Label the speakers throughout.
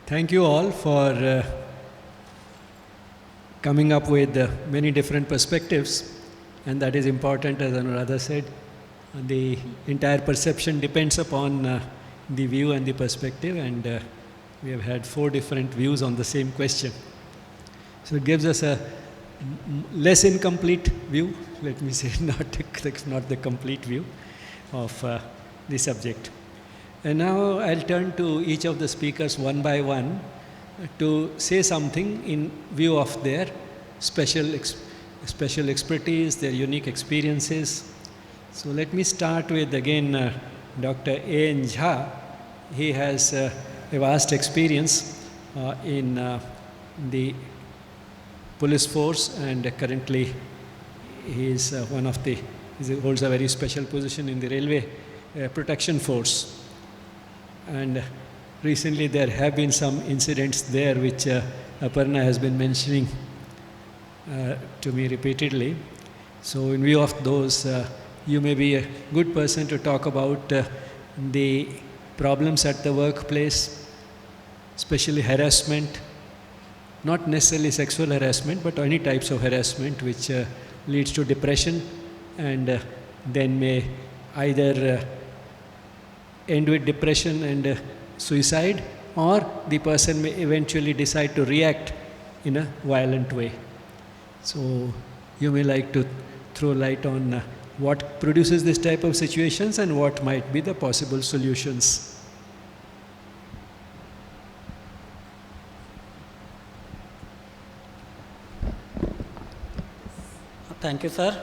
Speaker 1: Thank you all for coming up with many different perspectives, and that is important. As Anuradha said, the entire perception depends upon the view and the perspective, and we have had 4 different views on the same question. So it gives us a less incomplete view, let me say, not the complete view of the subject. And now I'll turn to each of the speakers one by one to say something in view of their special expertise, their unique experiences. So let me start with, again, Dr. A.N. Jha. He has a vast experience in the police force, and currently he is he holds a very special position in the railway protection force. And recently there have been some incidents there which Aparna has been mentioning to me repeatedly. So in view of those, you may be a good person to talk about the problems at the workplace, especially harassment, not necessarily sexual harassment, but any types of harassment which leads to depression and then may either end with depression and suicide, or the person may eventually decide to react in a violent way. So you may like to throw light on what produces this type of situations and what might be the possible solutions.
Speaker 2: Thank you, sir.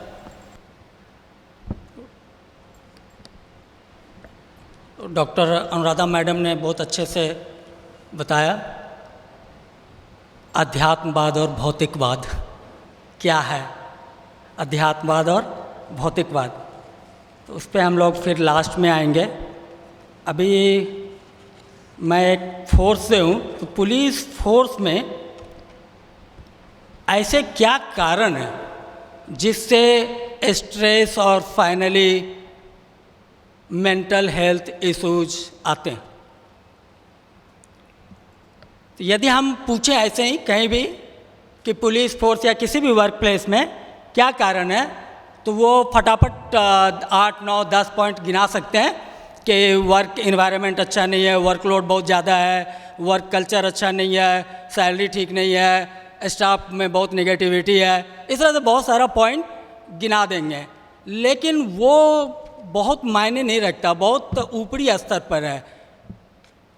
Speaker 2: Doctor Anuradha madam ने बहुत अच्छे से बताया अध्यात्मवाद और भौतिकवाद क्या है, अध्यात्मवाद और भौतिकवाद, तो उस पर हम लोग फिर लास्ट में आएंगे। अभी मैं एक फोर्स से हूँ, तो पुलिस फोर्स में ऐसे क्या कारण है जिससे स्ट्रेस और फाइनली मेंटल हेल्थ इश्यूज आते हैं। तो यदि हम पूछें ऐसे ही कहीं भी कि पुलिस फोर्स या किसी भी वर्क प्लेस में क्या कारण है, तो वो फटाफट 8, 9, 10 पॉइंट गिना सकते हैं कि वर्क इन्वायरमेंट अच्छा नहीं है, वर्कलोड बहुत ज़्यादा है, वर्क कल्चर अच्छा नहीं है, सैलरी ठीक नहीं है, स्टाफ में बहुत नेगेटिविटी है, इस तरह से बहुत सारा पॉइंट गिना देंगे। लेकिन वो बहुत मायने नहीं रखता, बहुत ऊपरी स्तर पर है।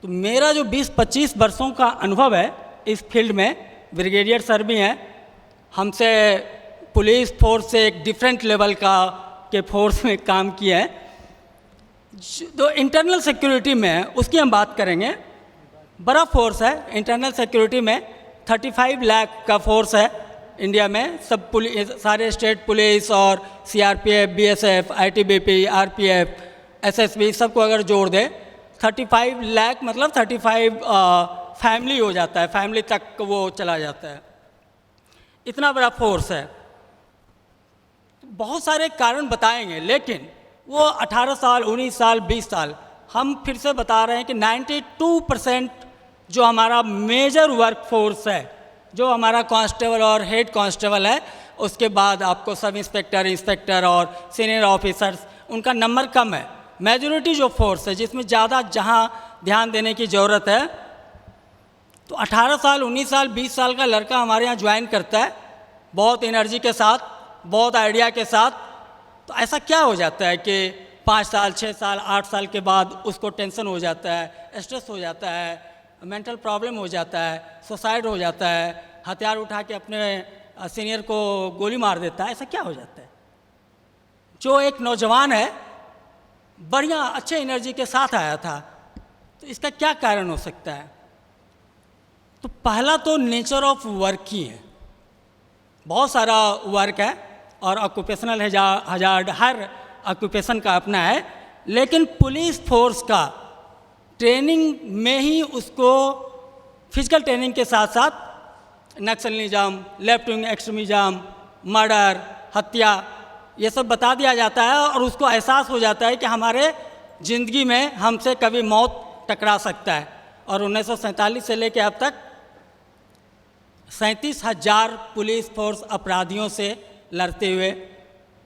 Speaker 2: तो मेरा जो 20-25 वर्षों का अनुभव है इस फील्ड में, ब्रिगेडियर सर भी हैं, हमसे पुलिस फोर्स से एक डिफरेंट लेवल के फोर्स में काम किए हैं। तो इंटरनल सिक्योरिटी में उसकी हम बात करेंगे, बड़ा फोर्स है। इंटरनल सिक्योरिटी में 35 लाख का फोर्स है इंडिया में, सब पुलिस, सारे स्टेट पुलिस और CRPF, BSF, ITBP, RPF, SSB, सबको अगर जोड़ दें 35 लाख मतलब 35 फैमिली हो जाता है, फैमिली तक वो चला जाता है, इतना बड़ा फोर्स है। बहुत सारे कारण बताएंगे, लेकिन वो 18 साल, 19 साल, 20 साल, हम फिर से बता रहे हैं कि 92% जो हमारा मेजर वर्क फोर्स है, जो हमारा कांस्टेबल और हेड कांस्टेबल है, उसके बाद आपको सब इंस्पेक्टर, इंस्पेक्टर और सीनियर ऑफिसर्स, उनका नंबर कम है। मेजॉरिटी जो फोर्स है जिसमें ज़्यादा जहां ध्यान देने की ज़रूरत है, तो 18 साल, 19 साल, 20 साल का लड़का हमारे यहाँ ज्वाइन करता है बहुत एनर्जी के साथ, बहुत आइडिया के साथ। तो ऐसा क्या हो जाता है कि 5 साल, 6 साल, 8 साल के बाद उसको टेंशन हो जाता है, स्ट्रेस हो जाता है, मेंटल प्रॉब्लम हो जाता है, सुसाइड हो जाता है, हथियार उठा के अपने सीनियर को गोली मार देता है। ऐसा क्या हो जाता है? जो एक नौजवान है, बढ़िया अच्छे एनर्जी के साथ आया था, तो इसका क्या कारण हो सकता है? तो पहला तो नेचर ऑफ वर्क ही है। बहुत सारा वर्क है और ऑक्यूपेशनल हजार्ड हर ऑक्यूपेशन का अपना है, लेकिन पुलिस फोर्स का ट्रेनिंग में ही उसको फिजिकल ट्रेनिंग के साथ साथ Naxalism, left wing extremism, murder, हत्या, ये सब बता दिया जाता है और उसको एहसास हो जाता है कि हमारे ज़िंदगी में हमसे कभी मौत टकरा सकता है। और 1947 से लेकर अब तक 37,000 पुलिस फोर्स अपराधियों से लड़ते हुए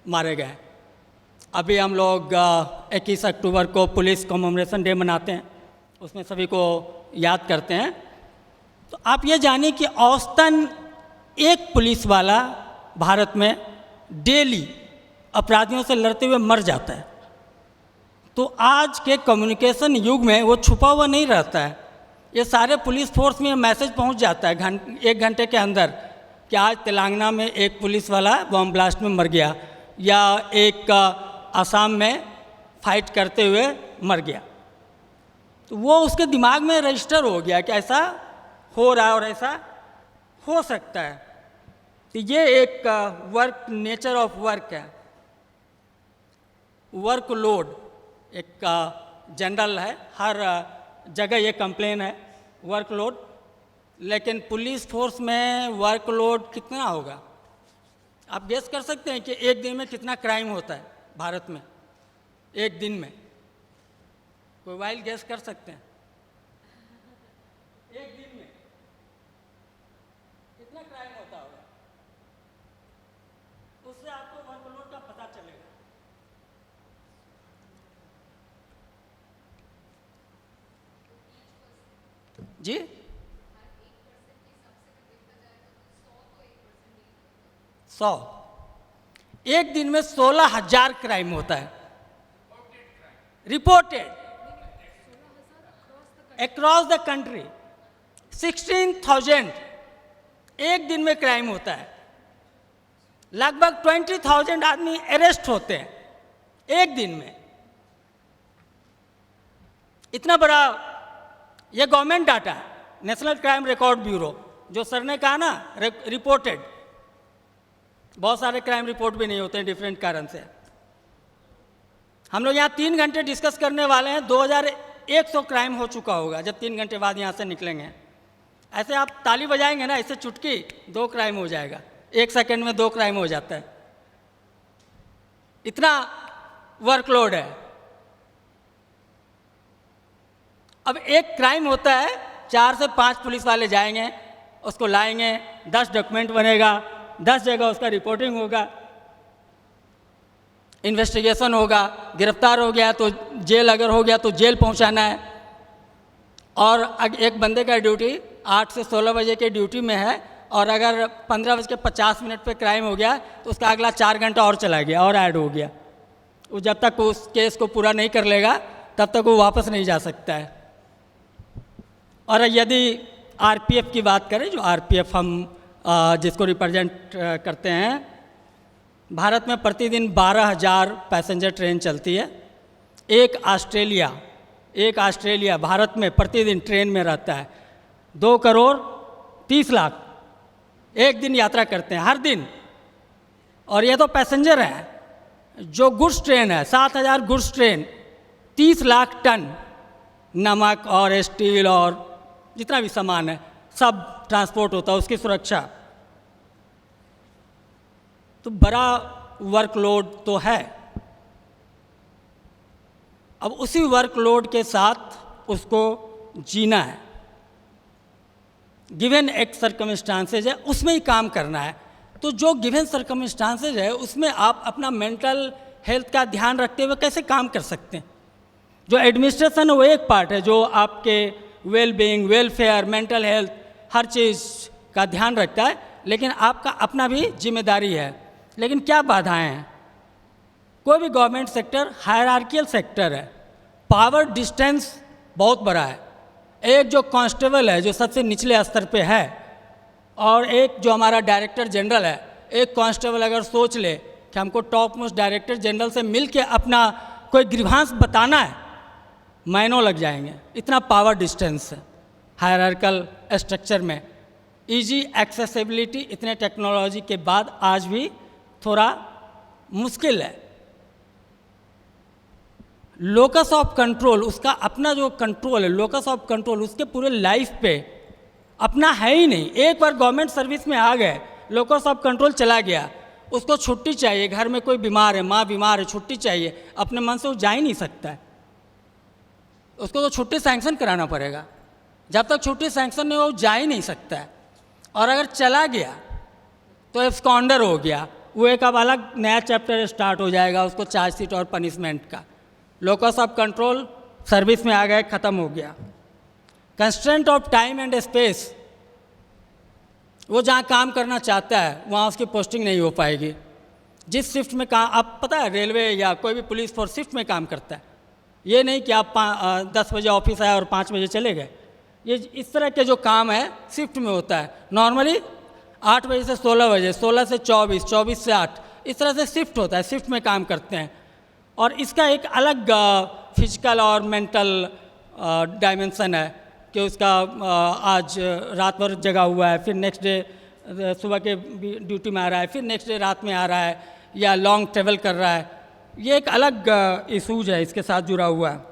Speaker 2: मारे गए। अभी हम लोग 21 अक्टूबर को पुलिस कमेमोरेशन डे मनाते हैं, उसमें सभी को याद करते हैं। तो आप ये जानिए कि औसतन एक पुलिस वाला भारत में डेली अपराधियों से लड़ते हुए मर जाता है। तो आज के कम्युनिकेशन युग में वो छुपा हुआ नहीं रहता है, ये सारे पुलिस फोर्स में मैसेज पहुंच जाता है 1 घंटे के अंदर कि आज तेलंगाना में एक पुलिस वाला बम ब्लास्ट में मर गया, या एक असम में फाइट करते हुए मर गया। तो वो उसके दिमाग में रजिस्टर हो गया कि ऐसा हो रहा है और ऐसा हो सकता है। तो ये एक वर्क, नेचर ऑफ वर्क है। वर्कलोड एक जनरल है, हर जगह ये कंप्लेन है वर्कलोड, लेकिन पुलिस फोर्स में वर्कलोड कितना होगा? आप गेस कर सकते हैं कि एक दिन में कितना क्राइम होता है भारत में? एक दिन में कोई वाइल्ड गेस कर सकते हैं? एक दिन में कितना क्राइम होता होगा? उससे आपको वर्कलोड का पता चलेगा। जी, सौ एक दिन में 16,000 क्राइम होता है रिपोर्टेड अक्रॉस द कंट्री। 16,000 एक दिन में क्राइम होता है। लगभग 20,000 आदमी अरेस्ट होते हैं एक दिन में। इतना बड़ा ये गवर्नमेंट डाटा है, नेशनल क्राइम रिकॉर्ड ब्यूरो, जो सर ने कहा ना रिपोर्टेड। बहुत सारे क्राइम रिपोर्ट भी नहीं होते हैं डिफरेंट कारण से। हम लोग यहाँ 3 घंटे डिस्कस करने वाले हैं, 2100 क्राइम हो चुका होगा जब 3 घंटे बाद यहाँ से निकलेंगे। ऐसे आप ताली बजाएंगे ना, इससे चुटकी 2 क्राइम हो जाएगा, 1 सेकंड में 2 क्राइम हो जाता है। इतना वर्कलोड है। अब एक क्राइम होता है, 4 से 5 पुलिस वाले जाएंगे, उसको लाएंगे, 10 डॉक्यूमेंट बनेगा, 10 जगह उसका रिपोर्टिंग होगा, इन्वेस्टिगेशन होगा, गिरफ्तार हो गया तो जेल, अगर हो गया तो जेल पहुंचाना है। और एक बंदे का ड्यूटी 8 से 16 बजे के ड्यूटी में है, और अगर 15:50 पे क्राइम हो गया तो उसका अगला 4 घंटा और चला गया और ऐड हो गया। वो जब तक उस केस को पूरा नहीं कर लेगा तब तक वो वापस नहीं जा सकता है। और यदि आरपीएफ की बात करें, जो आरपीएफ हम जिसको रिप्रेजेंट करते हैं, भारत में प्रतिदिन 12,000 पैसेंजर ट्रेन चलती है। एक ऑस्ट्रेलिया भारत में प्रतिदिन ट्रेन में रहता है। 2,30,00,000 एक दिन यात्रा करते हैं हर दिन। और ये तो पैसेंजर हैं। जो गुड्स ट्रेन है, 7,000 गुड्स ट्रेन, 30 लाख टन नमक और स्टील और जितना भी सामान है सब ट्रांसपोर्ट होता है, उसकी सुरक्षा। तो बड़ा वर्कलोड तो है। अब उसी वर्कलोड के साथ उसको जीना है। गिवन एक सर्कमस्टांसेज है, उसमें ही काम करना है। तो जो गिवन सर्कमस्टांसेज है उसमें आप अपना मेंटल हेल्थ का ध्यान रखते हुए कैसे काम कर सकते हैं? जो एडमिनिस्ट्रेशन है वो एक पार्ट है जो आपके well being, welfare, mental health हर चीज़ का ध्यान रखता है, लेकिन आपका अपना भी जिम्मेदारी है। लेकिन क्या बाधाएं हैं? कोई भी गवर्नमेंट सेक्टर हायरार्कियल सेक्टर है, पावर डिस्टेंस बहुत बड़ा है। एक जो कांस्टेबल है जो सबसे निचले स्तर पे है, और एक जो हमारा डायरेक्टर जनरल है, एक कांस्टेबल अगर सोच ले कि हमको टॉप मोस्ट डायरेक्टर जनरल से मिल के अपना कोई ग्रीवांस बताना है, महीनों लग जाएंगे। इतना पावर डिस्टेंस है हायरार्कियल स्ट्रक्चर में। इजी एक्सेसिबिलिटी इतने टेक्नोलॉजी के बाद आज भी थोड़ा मुश्किल है। लोकस ऑफ कंट्रोल, उसका अपना जो कंट्रोल है, लोकस ऑफ कंट्रोल उसके पूरे लाइफ पे अपना है ही नहीं। एक बार गवर्नमेंट सर्विस में आ गए, लोकस ऑफ कंट्रोल चला गया, उसको छुट्टी चाहिए। घर में कोई बीमार है, माँ बीमार है, छुट्टी चाहिए, अपने मन से वो जा ही नहीं सकता है, उसको तो छुट्टी सैंक्शन कराना पड़ेगा। जब तक छुट्टी सैंक्शन नहीं हो वो जा ही नहीं सकता है, और अगर चला गया तो एब्सकॉन्डर हो गया, वो एक अब अलग नया चैप्टर स्टार्ट हो जाएगा उसको चार्जशीट और पनिशमेंट का। लोकस ऑफ कंट्रोल सर्विस में आ गए, ख़त्म हो गया। Constraint of time and space, वो जहाँ काम करना चाहता है वहाँ उसकी पोस्टिंग नहीं हो पाएगी। जिस शिफ्ट में काम, आप पता है रेलवे या कोई भी पुलिस फोर्स शिफ्ट में काम करता है, ये नहीं कि आप 10 बजे ऑफिस आए और 5 बजे चले गए। ये इस तरह के जो काम है शिफ्ट में होता है। नॉर्मली 8 बजे से 16 बजे, 16 से 24, 24 से 8, इस तरह से शिफ्ट होता है, शिफ्ट में काम करते हैं। और इसका एक अलग फिजिकल और मेंटल डायमेंशन है कि उसका आज रात भर जगा हुआ है, फिर नेक्स्ट डे सुबह के ड्यूटी में आ रहा है, फिर नेक्स्ट डे रात में आ रहा है, या लॉन्ग ट्रेवल कर रहा है। ये एक अलग इशूज है इसके साथ जुड़ा हुआ है।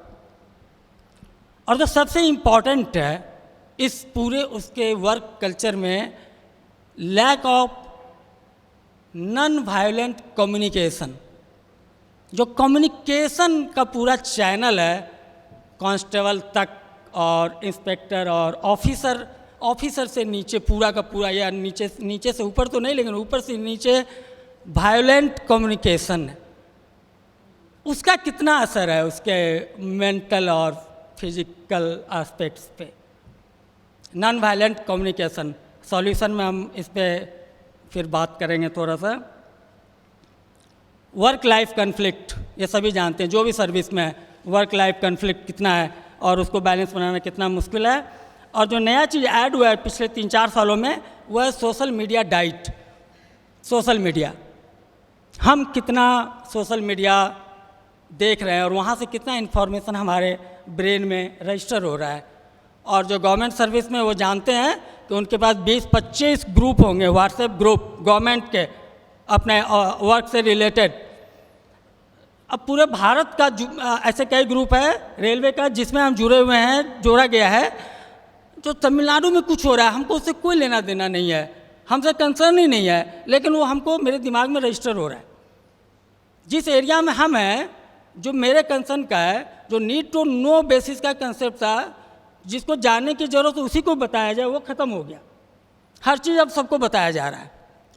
Speaker 2: और जो सबसे इम्पॉर्टेंट है इस पूरे उसके वर्क कल्चर में, lack of non violent communication. जो कम्युनिकेशन का पूरा चैनल है कांस्टेबल तक और इंस्पेक्टर और ऑफिसर से नीचे पूरा का पूरा, या नीचे से ऊपर तो नहीं लेकिन ऊपर से नीचे वायलेंट कम्युनिकेशन है, उसका कितना असर है उसके मेंटल और फिजिकल एस्पेक्ट्स पे। नॉन वायलेंट कम्युनिकेशन सॉल्यूशन में हम इस पर फिर बात करेंगे थोड़ा सा। वर्क लाइफ कन्फ्लिक्ट, ये सभी जानते हैं जो भी सर्विस में है, वर्क लाइफ कन्फ्लिक्ट कितना है और उसको बैलेंस बनाना कितना मुश्किल है। और जो नया चीज़ ऐड हुआ है पिछले 3-4 सालों में, वो है social media diet. Social media, हम कितना सोशल मीडिया देख रहे हैं और वहाँ से कितना इन्फॉर्मेशन हमारे ब्रेन में रजिस्टर हो रहा है। और जो गवर्नमेंट सर्विस में वो जानते हैं कि उनके पास 20-25 ग्रुप होंगे, व्हाट्सएप ग्रुप गवर्नमेंट के अपने वर्क से रिलेटेड। अब पूरे भारत का ऐसे कई ग्रुप है रेलवे का जिसमें हम जुड़े हुए हैं, जोड़ा गया है। जो तमिलनाडु में कुछ हो रहा है हमको उससे कोई लेना देना नहीं है, हमसे कंसर्न ही नहीं है, लेकिन वो हमको मेरे दिमाग में रजिस्टर हो रहा है। जिस एरिया में हम हैं, जो मेरे कंसर्न का है, जो नीड टू नो बेसिस का कंसेप्ट था, जिसको जानने की ज़रूरत उसी को बताया जाए, वो ख़त्म हो गया। हर चीज़ अब सबको बताया जा रहा है,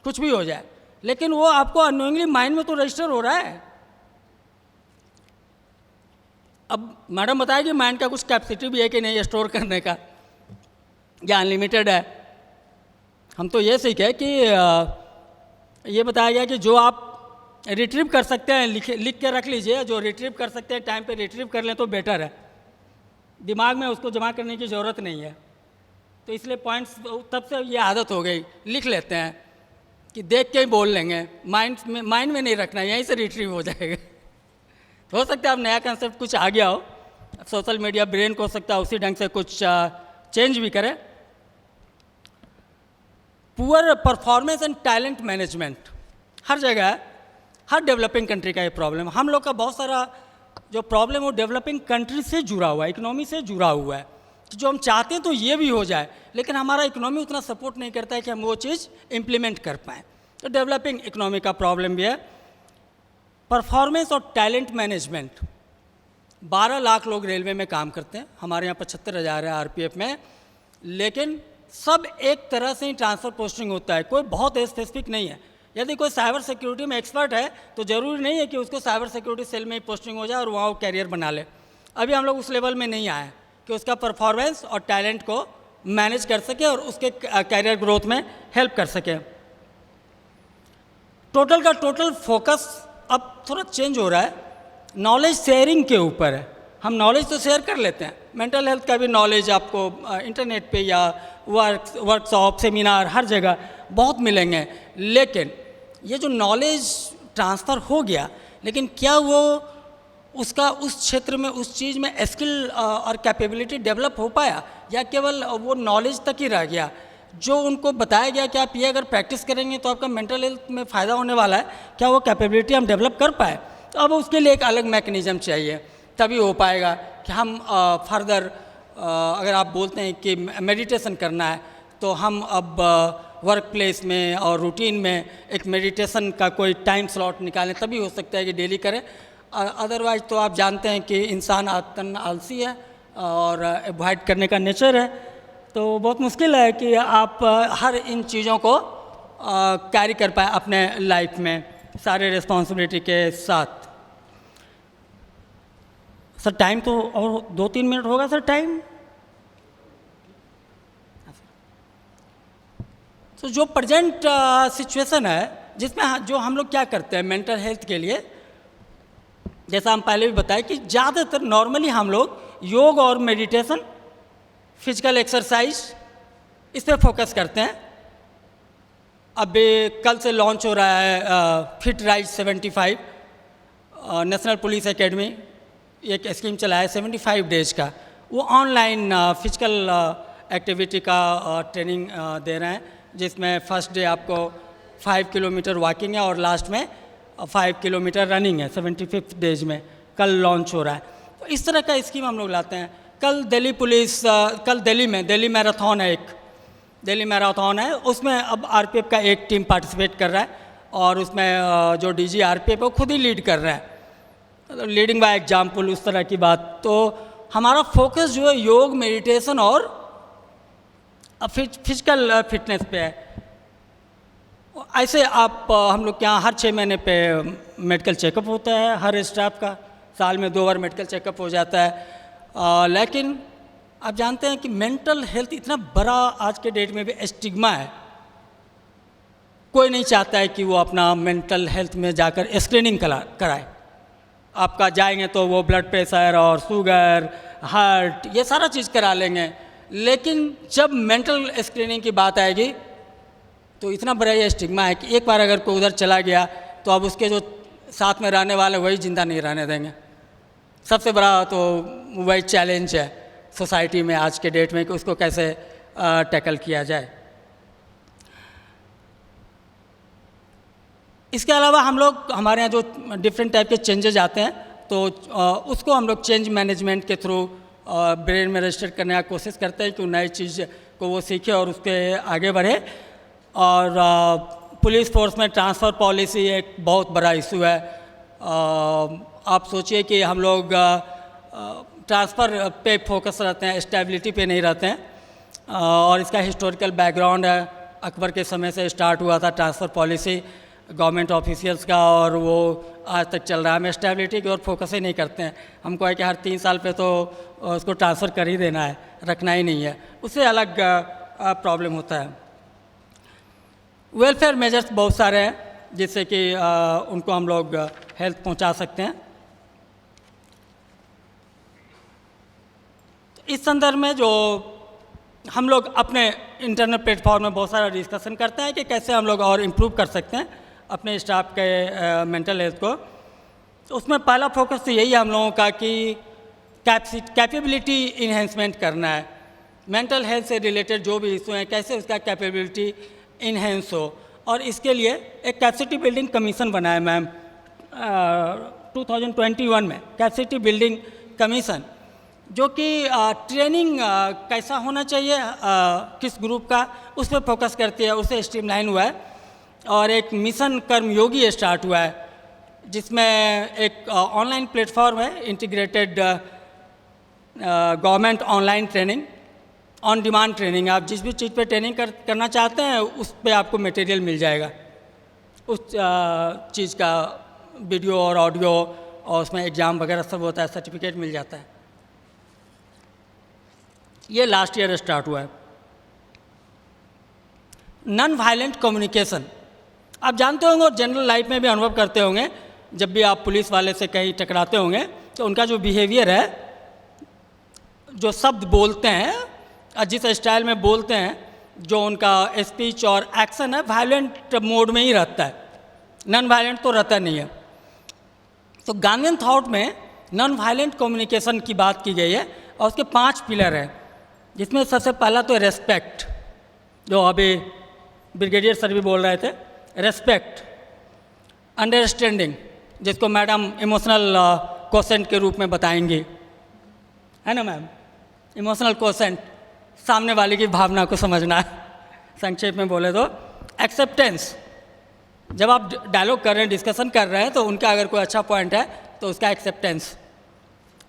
Speaker 2: कुछ भी हो जाए, लेकिन वो आपको अननोइंगली माइंड में तो रजिस्टर हो रहा है। अब मैडम बताएगी माइंड का कुछ कैपेसिटी भी है कि नहीं स्टोर करने का, या अनलिमिटेड है। हम तो ये सीखे कि ये बताया गया कि जो आप रिट्रीव कर सकते हैं लिख के रख लीजिए, जो रिट्रीव कर सकते हैं टाइम पे रिट्रीव कर लें तो बेटर है, दिमाग में उसको जमा करने की ज़रूरत नहीं है। तो इसलिए पॉइंट्स तब से ये आदत हो गई, लिख लेते हैं कि देख के ही बोल लेंगे, माइंड में नहीं रखना, यहीं से रिट्रीव हो जाएगा। तो हो सकता है अब नया कंसेप्ट कुछ आ गया हो, सोशल मीडिया ब्रेन को हो सकता है उसी ढंग से कुछ चेंज भी करे। Poor performance and talent management हर जगह है, हर डेवलपिंग कंट्री का ये प्रॉब्लम। हम लोग का बहुत सारा जो प्रॉब्लम वो डेवलपिंग कंट्री से जुड़ा हुआ है, इकोनॉमी से जुड़ा हुआ है। कि जो हम चाहते हैं तो ये भी हो जाए, लेकिन हमारा इकोनॉमी उतना सपोर्ट नहीं करता है कि हम वो चीज़ इम्प्लीमेंट कर पाएँ। तो डेवलपिंग इकोनॉमी का प्रॉब्लम भी है। परफॉर्मेंस और टैलेंट मैनेजमेंट, 12 लाख लोग रेलवे में काम करते हैं, हमारे यहाँ 75,000 है आरपीएफ में, लेकिन सब एक तरह से ही ट्रांसफ़र पोस्टिंग होता है, कोई बहुत स्पेसिफिक नहीं है। यदि कोई साइबर सिक्योरिटी में एक्सपर्ट है तो ज़रूरी नहीं है कि उसको साइबर सिक्योरिटी सेल में ही पोस्टिंग हो जाए और वहाँ वो कैरियर बना ले। अभी हम लोग उस लेवल में नहीं आए कि उसका परफॉर्मेंस और टैलेंट को मैनेज कर सके और उसके कैरियर ग्रोथ में हेल्प कर सके। टोटल का टोटल फोकस अब थोड़ा चेंज हो रहा है, नॉलेज शेयरिंग के ऊपर है। हम नॉलेज तो शेयर कर लेते हैं, मेंटल हेल्थ का भी नॉलेज आपको इंटरनेट पे या वर्कशॉप सेमिनार हर जगह बहुत मिलेंगे, लेकिन ये जो नॉलेज ट्रांसफ़र हो गया, लेकिन क्या वो उसका उस क्षेत्र में उस चीज़ में स्किल और कैपेबिलिटी डेवलप हो पाया, या केवल वो नॉलेज तक ही रह गया? जो उनको बताया गया कि आप ये अगर प्रैक्टिस करेंगे तो आपका मेंटल हेल्थ में फ़ायदा होने वाला है, क्या वो कैपेबिलिटी हम डेवलप कर पाए? तो अब उसके लिए एक अलग मैकेनिज़्म चाहिए, तभी हो पाएगा कि हम फर्दर अगर आप बोलते हैं कि मेडिटेशन करना है तो हम अब वर्क प्लेस में और रूटीन में एक मेडिटेशन का कोई टाइम स्लॉट निकालें, तभी हो सकता है कि डेली करें। अदरवाइज तो आप जानते हैं कि इंसान आतन आलसी है और अवॉइड करने का नेचर है। तो बहुत मुश्किल है कि आप हर इन चीज़ों को कैरी कर पाए अपने लाइफ में सारे रिस्पॉन्सिबिलिटी के साथ। सर टाइम तो और 2-3 मिनट होगा सर टाइम। तो जो प्रेजेंट सिचुएशन है जिसमें जो हम लोग क्या करते हैं मेंटल हेल्थ के लिए, जैसा हम पहले भी बताए कि ज़्यादातर नॉर्मली हम लोग योग और मेडिटेशन, फिजिकल एक्सरसाइज इस पर फोकस करते हैं। अभी कल से लॉन्च हो रहा है fit rise 75, national police academy एक स्कीम चला है 75 डेज का। वो ऑनलाइन फिजिकल एक्टिविटी का ट्रेनिंग दे रहे हैं, जिसमें फर्स्ट डे आपको 5 किलोमीटर वॉकिंग है और लास्ट में 5 किलोमीटर रनिंग है 75 डेज में। कल लॉन्च हो रहा है। तो इस तरह का स्कीम हम लोग लाते हैं। कल दिल्ली पुलिस कल दिल्ली मैराथन है, एक दिल्ली मैराथन है, उसमें अब आरपीएफ का एक टीम पार्टिसिपेट कर रहा है और उसमें जो डीजी आरपीएफ है वो खुद ही लीड कर रहा है, लीडिंग बाय एग्जाम्पल, उस तरह की बात। तो हमारा फोकस जो है योग, मेडिटेशन और फिजिकल फिटनेस पे है। ऐसे आप हम लोग के यहाँ हर 6 महीने पे मेडिकल चेकअप होता है हर स्टाफ का, साल में 2 बार मेडिकल चेकअप हो जाता है। लेकिन आप जानते हैं कि मेंटल हेल्थ इतना बड़ा आज के डेट में भी स्टिग्मा है। कोई नहीं चाहता है कि वो अपना मेंटल हेल्थ में जाकर स्क्रीनिंग कराए। आपका जाएंगे तो वो ब्लड प्रेशर और शुगर, हार्ट, ये सारा चीज़ करा लेंगे, लेकिन जब मेंटल स्क्रीनिंग की बात आएगी तो इतना बड़ा ये स्टिग्मा है कि एक बार अगर कोई उधर चला गया तो अब उसके जो साथ में रहने वाले वही जिंदा नहीं रहने देंगे। सबसे बड़ा तो वही चैलेंज है सोसाइटी में आज के डेट में कि उसको कैसे टैकल किया जाए। इसके अलावा हम लोग हमारे यहाँ जो डिफरेंट टाइप के चेंजेज आते हैं तो उसको हम लोग चेंज मैनेजमेंट के थ्रू ब्रेन में रजिस्टर करने की कोशिश करते हैं कि नई चीज़ को वो सीखे और उसके आगे बढ़े। और पुलिस फोर्स में ट्रांसफ़र पॉलिसी एक बहुत बड़ा इशू है। आप सोचिए कि हम लोग ट्रांसफ़र पे फोकस रहते हैं, स्टेबिलिटी पे नहीं रहते हैं। और इसका हिस्टोरिकल बैकग्राउंड है, अकबर के समय से स्टार्ट हुआ था ट्रांसफ़र पॉलिसी गवर्नमेंट ऑफिशियल्स का, और वो आज तक चल रहा है। हम स्टेबिलिटी की ओर फोकस ही नहीं करते हैं। हमको है कि हर 3 साल पे तो उसको ट्रांसफ़र कर ही देना है, रखना ही नहीं है, उससे अलग प्रॉब्लम होता है। वेलफेयर मेजर्स बहुत सारे हैं जिससे कि उनको हम लोग हेल्थ पहुंचा सकते हैं। इस संदर्भ में जो हम लोग अपने इंटरनल प्लेटफॉर्म में बहुत सारा डिस्कशन करते हैं कि कैसे हम लोग और इम्प्रूव कर सकते हैं अपने स्टाफ के मेंटल हेल्थ को। तो उसमें पहला फोकस तो यही है हम लोगों का कि कैपेबिलिटी इन्हेंसमेंट करना है। मेंटल हेल्थ से रिलेटेड जो भी इशू हैं कैसे उसका कैपेबिलिटी इन्हेंस हो, और इसके लिए एक कैपेसिटी बिल्डिंग कमीशन बना है मैम 2021 में, कैपेसिटी बिल्डिंग कमीशन, जो कि ट्रेनिंग कैसा होना चाहिए किस ग्रुप का, उस पर फोकस करती है, उससे स्ट्रीमलाइन हुआ है। और एक मिशन कर्मयोगी स्टार्ट हुआ है जिसमें एक ऑनलाइन प्लेटफॉर्म है, integrated government online training, on demand training. आप जिस भी चीज़ पे ट्रेनिंग करना चाहते हैं उस पे आपको मटेरियल मिल जाएगा, उस चीज़ का वीडियो और ऑडियो, और उसमें एग्ज़ाम वगैरह सब होता है, सर्टिफिकेट मिल जाता है। ये लास्ट ईयर स्टार्ट हुआ है। नॉन वायलेंट कम्युनिकेशन, आप जानते होंगे और जनरल लाइफ में भी अनुभव करते होंगे, जब भी आप पुलिस वाले से कहीं टकराते होंगे तो उनका जो बिहेवियर है, जो शब्द बोलते हैं, जिस स्टाइल में बोलते हैं, जो उनका स्पीच और एक्शन है, वायलेंट मोड में ही रहता है, नॉन वायलेंट तो रहता नहीं है। तो गांधीयन थॉट में नॉन वायलेंट कम्युनिकेशन की बात की गई है और उसके 5 पिलर हैं, जिसमें सबसे पहला तो रेस्पेक्ट, जो अभी ब्रिगेडियर सर भी बोल रहे थे, रेस्पेक्ट, अंडरस्टैंडिंग, जिसको मैडम इमोशनल क्वोशेंट के रूप में बताएंगी, है ना मैम। इमोशनल क्वोशेंट, सामने वाले की भावना को समझना है, संक्षेप में बोले तो। एक्सेप्टेंस, जब आप डायलॉग कर रहे हैं, डिस्कशन कर रहे हैं, तो उनका अगर कोई अच्छा पॉइंट है तो उसका एक्सेप्टेंस।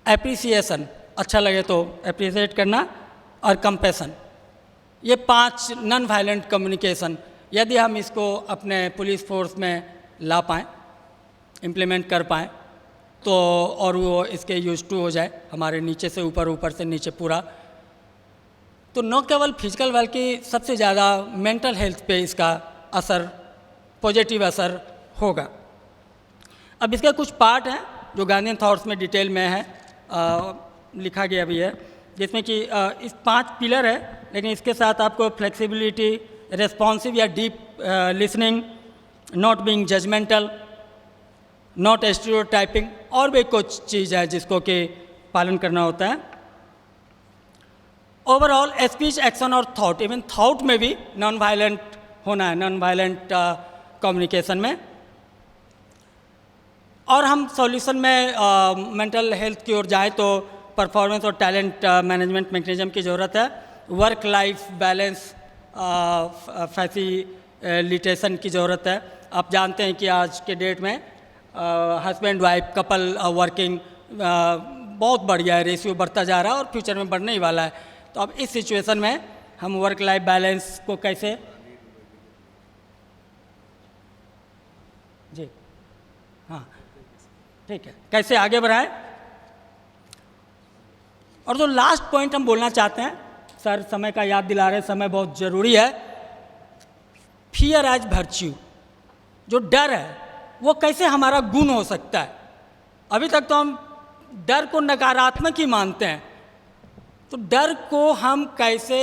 Speaker 2: एप्रिसिएशन, अच्छा लगे तो एप्रिसिएट करना, और कंपैशन, ये 5 नॉन वायलेंट कम्युनिकेशन यदि हम इसको अपने पुलिस फोर्स में ला पाएँ, इम्प्लीमेंट कर पाएँ, तो और वो इसके यूज टू हो जाए हमारे नीचे से ऊपर, ऊपर से नीचे पूरा, तो न केवल फिजिकल बल्कि सबसे ज़्यादा मेंटल हेल्थ पे इसका असर, पॉजिटिव असर होगा। अब इसके कुछ पार्ट हैं जो गांधीयन थॉट्स में डिटेल में है, लिखा गया भी है, जिसमें कि इस 5 पिलर है, लेकिन इसके साथ आपको फ्लेक्सिबिलिटी, रेस्पॉन्सिव या deep listening, not being judgmental, not stereotyping, और भी कुछ चीज़ है जिसको कि पालन करना होता है। ओवरऑल स्पीच, एक्शन और थॉट, इवन थॉट में भी नॉन वायलेंट होना है, नॉन वायलेंट कम्युनिकेशन में। और हम सॉल्यूशन में मेंटल हेल्थ की ओर जाएँ तो परफॉर्मेंस और टैलेंट मैनेजमेंट मैकेनिज्म की ज़रूरत है, वर्क लाइफ बैलेंस फैसिलिटेशन की ज़रूरत है। आप जानते हैं कि आज के डेट में हस्बैंड वाइफ कपल वर्किंग बहुत बढ़ गया है, रेशियो बढ़ता जा रहा है और फ्यूचर में बढ़ने ही वाला है। तो अब इस सिचुएशन में हम वर्क लाइफ बैलेंस को कैसे, जी हाँ ठीक है, कैसे आगे बढ़ाएं। और जो लास्ट पॉइंट हम बोलना चाहते हैं, सर समय का याद दिला रहे हैं, समय बहुत ज़रूरी है, फियर एज वर्च्यू, जो डर है वो कैसे हमारा गुण हो सकता है। अभी तक तो हम डर को नकारात्मक ही मानते हैं, तो डर को हम कैसे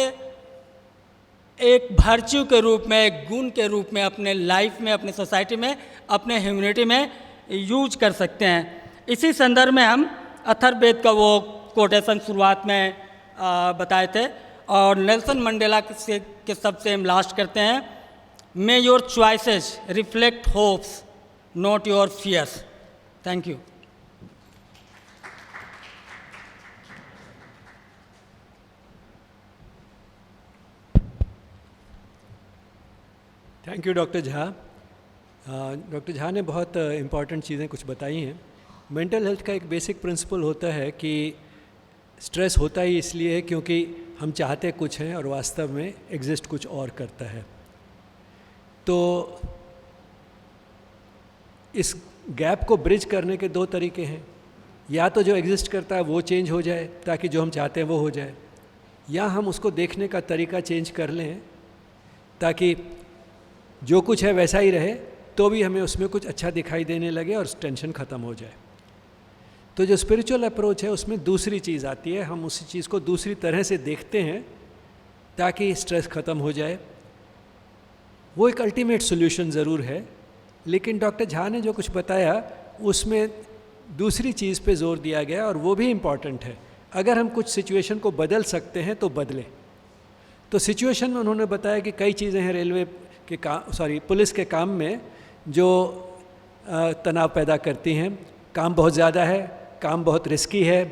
Speaker 2: एक वर्च्यू के रूप में, एक गुण के रूप में अपने लाइफ में, अपने सोसाइटी में, अपने ह्यूमैनिटी में यूज कर सकते हैं। इसी संदर्भ में हम अथर्ववेद का वो कोटेशन शुरुआत में बताए थे, और नेल्सन मंडेला के सबसे हम लास्ट करते हैं, may your choices reflect hopes not your fears. Thank you.
Speaker 1: Thank you doctor Jha. Doctor Jha ने बहुत इम्पॉर्टेंट चीज़ें कुछ बताई हैं। मेंटल हेल्थ का एक बेसिक प्रिंसिपल होता है कि स्ट्रेस होता ही इसलिए है क्योंकि हम चाहते कुछ हैं और वास्तव में एग्जिस्ट कुछ और करता है। तो इस गैप को ब्रिज करने के 2 तरीके हैं, या तो जो एग्जिस्ट करता है वो चेंज हो जाए ताकि जो हम चाहते हैं वो हो जाए, या हम उसको देखने का तरीका चेंज कर लें ताकि जो कुछ है वैसा ही रहे, तो भी हमें उसमें कुछ अच्छा दिखाई देने लगे और टेंशन ख़त्म हो जाए। तो जो स्पिरिचुअल अप्रोच है उसमें दूसरी चीज़ आती है, हम उसी चीज़ को दूसरी तरह से देखते हैं ताकि स्ट्रेस ख़त्म हो जाए। वो एक अल्टीमेट सॉल्यूशन ज़रूर है, लेकिन डॉक्टर झा ने जो कुछ बताया उसमें दूसरी चीज़ पे जोर दिया गया और वो भी इम्पॉर्टेंट है। अगर हम कुछ सिचुएशन को बदल सकते हैं तो बदलें। तो सिचुएशन में उन्होंने बताया कि कई चीज़ें हैं रेलवे के पुलिस के काम में जो तनाव पैदा करती हैं। काम बहुत ज़्यादा है, काम बहुत रिस्की है,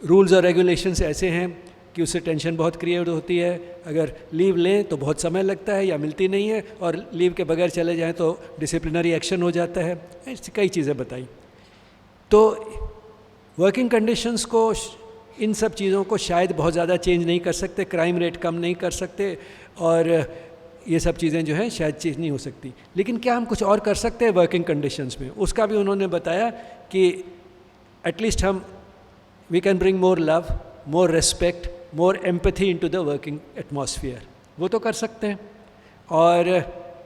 Speaker 1: रूल्स और रेगुलेशंस ऐसे हैं कि उससे टेंशन बहुत क्रिएट होती है। अगर लीव लें तो बहुत समय लगता है या मिलती नहीं है, और लीव के बगैर चले जाएं तो डिसिप्लिनरी एक्शन हो जाता है। ऐसी कई चीज़ें बताई। तो वर्किंग कंडीशंस को, इन सब चीज़ों को शायद बहुत ज़्यादा चेंज नहीं कर सकते, क्राइम रेट कम नहीं कर सकते, और ये सब चीज़ें जो हैं शायद चेंज नहीं हो सकती। लेकिन क्या हम कुछ और कर सकते हैं वर्किंग कंडीशंस में? उसका भी उन्होंने बताया कि एटलीस्ट हम we can bring more love, more respect, more empathy into the working atmosphere. वो तो कर सकते हैं। और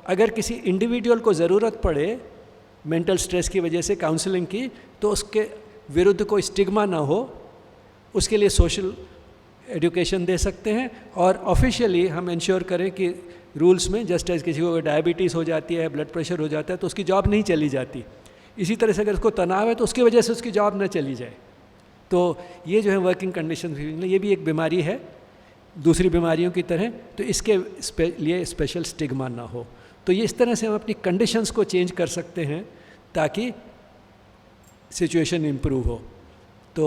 Speaker 1: अगर किसी इंडिविजुअल को ज़रूरत पड़े मेंटल स्ट्रेस की वजह से काउंसलिंग की, तो उसके विरुद्ध कोई स्टिग्मा ना हो, उसके लिए सोशल एजुकेशन दे सकते हैं। और ऑफिशियली हम इंश्योर करें कि रूल्स में, जस्ट एज किसी को डायबिटीज़ हो जाती है, ब्लड प्रेशर हो जाता है, तो उसकी जॉब नहीं चली जाती। इसी तरह से अगर उसको तनाव है तो उसकी वजह से उसकी जॉब ना चली जाए। तो ये जो है वर्किंग कंडीशन, ये भी एक बीमारी है दूसरी बीमारियों की तरह, तो इसके लिए स्पेशल स्टिग्मा ना हो। तो ये इस तरह से हम अपनी कंडीशंस को चेंज कर सकते हैं ताकि सिचुएशन इम्प्रूव हो। तो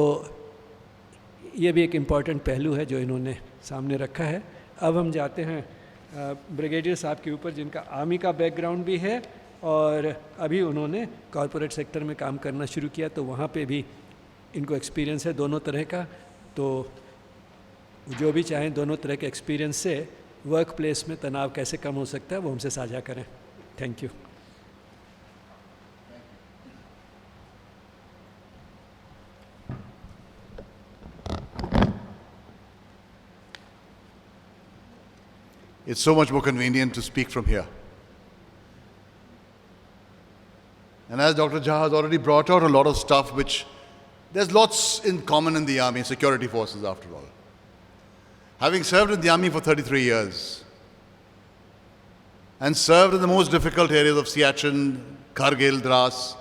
Speaker 1: ये भी एक इम्पॉर्टेंट पहलू है जो इन्होंने सामने रखा है। अब हम जाते हैं ब्रिगेडियर साहब के ऊपर, जिनका आर्मी का बैकग्राउंड भी है और अभी उन्होंने कॉरपोरेट सेक्टर में काम करना शुरू किया, तो वहाँ पे भी इनको एक्सपीरियंस है दोनों तरह का। तो जो भी चाहें दोनों तरह के एक्सपीरियंस से वर्क प्लेस में तनाव कैसे कम हो सकता है वो हमसे साझा करें. Thank you.
Speaker 3: It's so much more convenient to speak from here. And as Dr. Jha has already brought out a lot of stuff which there's lots in common in the army, security forces after all. Having served in the army for 33 years and served in the most difficult areas of Siachen, Kargil, Dras,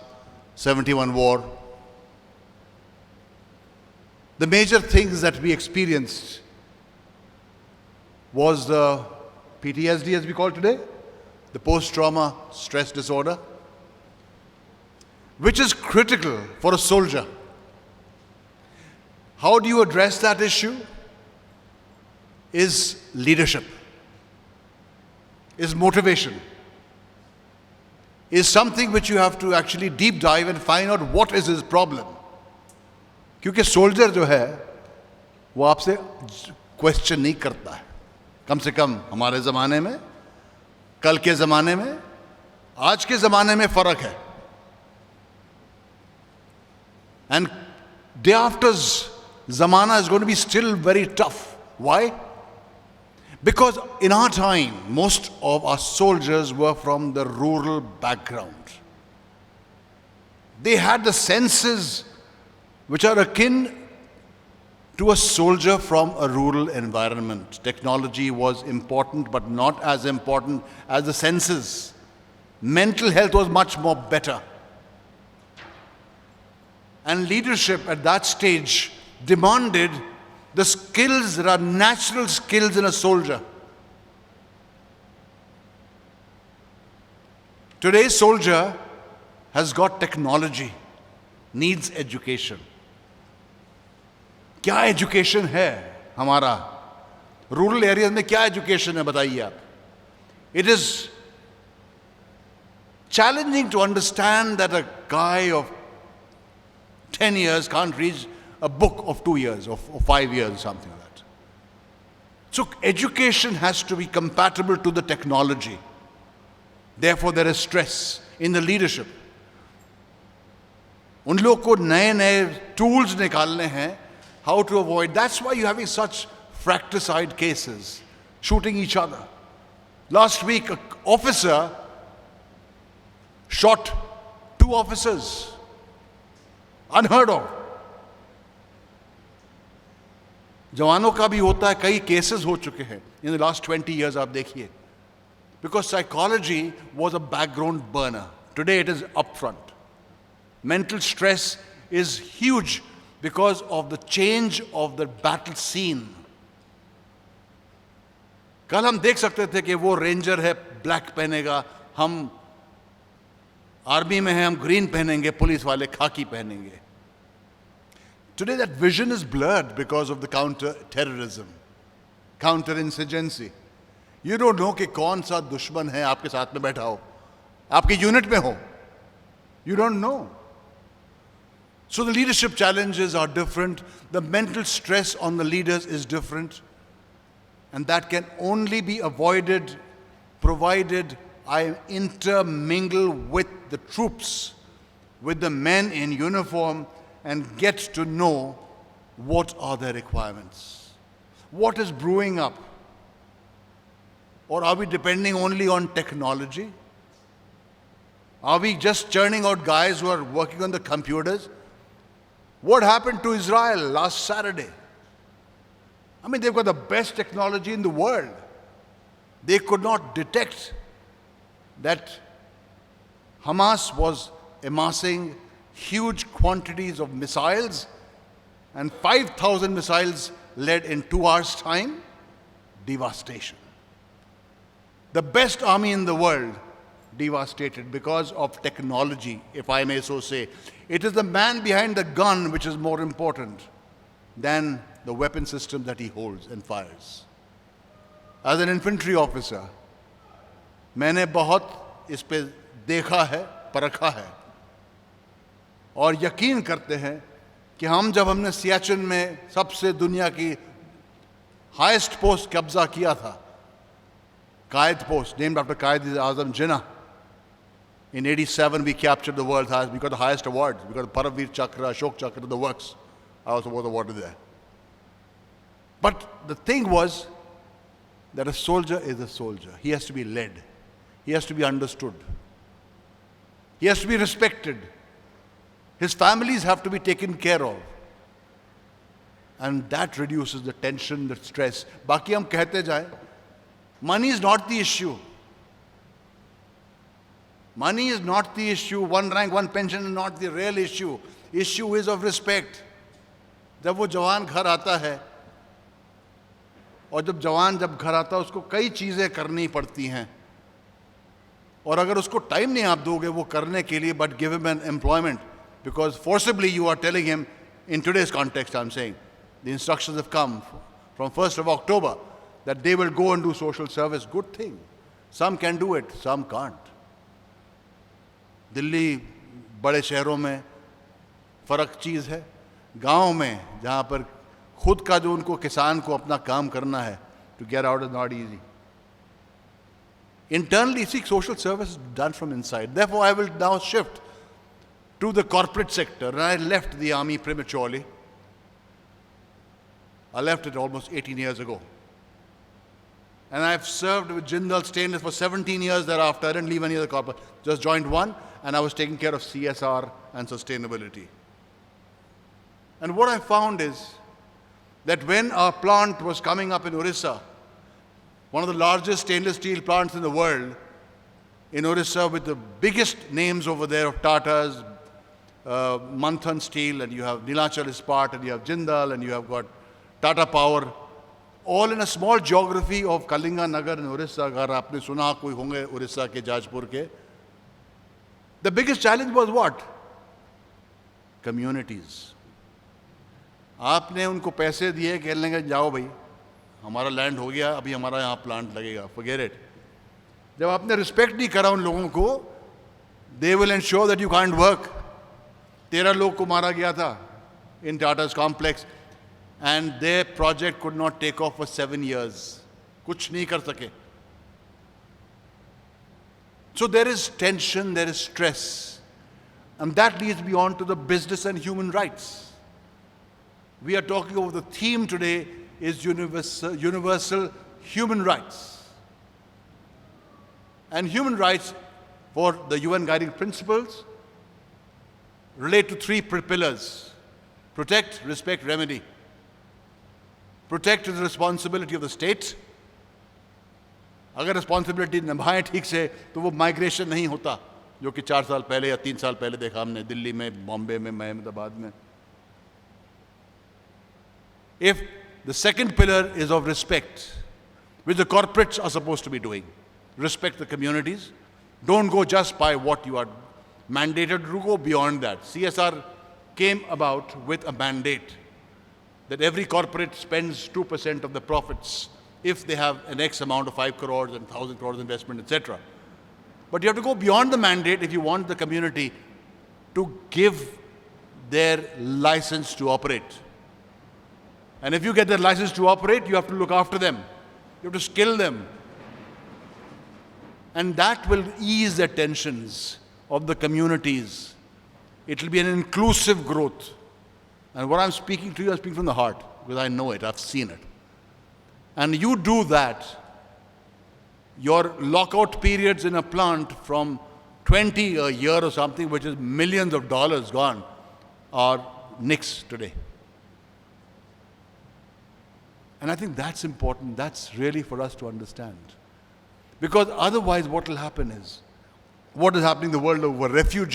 Speaker 3: 71 war, the major things that we experienced was the PTSD, as we call it today, the post-trauma stress disorder, which is critical for a soldier. How do you address that issue? Is leadership, is motivation, is something which you have to actually deep dive and find out what is his problem. क्योंकि soldier जो है वो आपसे question नहीं करता है, कम से कम हमारे ज़माने में, कल के ज़माने में, आज के ज़माने में फ़र्क है. And day after's zamana is going to be still very tough. Why? Because in our time, most of our soldiers were from the rural background. They had the senses which are akin to a soldier from a rural environment. Technology was important, but not as important as the senses. Mental health was much more better. And leadership at that stage demanded the skills that are natural skills in a soldier. Today's soldier has got technology, needs education. क्या education है हमारा rural areas में? क्या education है बताइए आप? It is challenging to understand that a guy of 10 years can't read a book of 2 years or 5 years, something like that. So education has to be compatible to the technology. Therefore there is stress in the leadership. उन लोग को नए नए tools निकालने हैं how to avoid. That's why you're having such fratricide cases, shooting each other. Last week, an officer shot 2 officers. Unheard of. जवानों का भी होता है, कई cases हो चुके हैं in the last 20 years आप देखिए. Because psychology was a background burner. Today it is upfront. Mental stress is huge because of the change of the battle scene. कल हम देख सकते थे कि वो रेंजर है ब्लैक पहनेगा, हम आर्मी में हैं हम ग्रीन पहनेंगे, पुलिस वाले खाकी पहनेंगे. Today that vision is blurred because of the counter-terrorism, counter-insurgency. You don't know कि कौन सा दुश्मन है आपके साथ में बैठा हो, आपकी यूनिट में हो. You don't know. So the leadership challenges are different. The mental stress on the leaders is different. And that can only be avoided provided I intermingle with the troops, with the men in uniform, and get to know what are their requirements. What is brewing up? Or are we depending only on technology? Are we just churning out guys who are working on the computers? What happened to Israel last Saturday? I mean, they've got the best technology in the world. They could not detect that Hamas was amassing huge quantities of missiles, and 5,000 missiles led in 2 hours' time. Devastation. The best army in the world devastated because of technology, if I may so say. It is the man behind the gun which is more important than the weapon system that he holds and fires. As an infantry officer, मैंने बहुत इस पे देखा है, परखा है, और यकीन करते हैं कि हम जब हमने सियाचिन में सबसे दुनिया की हाईएस्ट पोस्ट कब्जा किया था, Qaid post, named after Qaid Azam Jinnah. In 87, we captured the world's highest. We got the highest awards. We got the Paramveer Chakra, Ashok Chakra, the works. I also was awarded there. But the thing was that a soldier is a soldier. He has to be led. He has to be understood. He has to be respected. His families have to be taken care of. And that reduces the tension, the stress. Baki hum kehte jaye, money is not the issue. Money is not the issue. One rank, one pension is not the real issue. Issue is of respect. जब वो जवान घर आता है, और जब जवान घर आता है उसको कई चीज़ें करनी पड़ती हैं, और अगर उसको टाइम नहीं आप दोगे वो करने के लिए, but give him an employment, because forcibly you are telling him, in today's context I'm saying, the instructions have come from 1st of October that they will go and do social service. Good thing. Some can do it, some can't. Delhi बड़े शहरों में फ़र्क चीज़ है, गांव में जहाँ पर खुद का जो उनको किसान को अपना काम करना है, to get out is not easy. Internally, seek social service is done from inside. Therefore, I will now shift to the corporate sector. And I left the army prematurely. I left it almost 18 years ago. And I've served with Jindal Stainless for 17 years thereafter. I didn't leave any other corporate. Just joined one, and I was taking care of CSR and sustainability. And what I found is that when our plant was coming up in Orissa, one of the largest stainless steel plants in the world, in Orissa, with the biggest names over there of Tata's, Manthan Steel, and you have Nilachal Ispat, and you have Jindal, and you have got Tata Power, all in a small geography of Kalinga Nagar in Orissa. Agar aapne suna koi honge Orissa ke Jajpur ke. The biggest challenge was what? Communities. आपने उनको पैसे दिए, कह लेंगे जाओ भाई हमारा land हो गया, अभी हमारा यहाँ प्लांट लगेगा, forget it. जब आपने रिस्पेक्ट नहीं करा उन लोगों को, they will ensure that you can't work. 13 लोग को मारा गया था in Tata's complex, and their project could not take off for 7 years. कुछ नहीं कर सके. So there is tension, there is stress, and that leads beyond to the business and human rights. We are talking about the theme today is universal human rights. And human rights for the UN guiding principles relate to 3 pillars: protect, respect, remedy. Protect is the responsibility of the state. अगर responsibility निभाएं ठीक से तो वो migration नहीं होता जो कि 4 साल पहले या 3 साल पहले देखा हमने दिल्ली में, बॉम्बे में, अहमदाबाद में. If the second pillar is of respect, which the corporates are supposed to be doing, respect the communities, don't go just by what you are mandated to go beyond that. CSR came about with a mandate that every corporate spends 2% of the profits if they have an X amount of 5 crores and 1,000 crores investment, etc. But you have to go beyond the mandate if you want the community to give their license to operate. And if you get their license to operate, you have to look after them. You have to skill them. And that will ease the tensions of the communities. It will be an inclusive growth. And what I'm speaking to you, I'm speaking from the heart, because I know it, I've seen it. And you do that, your lockout periods in a plant from 20 a year or something, which is millions of dollars gone, are nix today. And I think that's important. That's really for us to understand. Because otherwise what will happen is, what is happening in the world over, refugees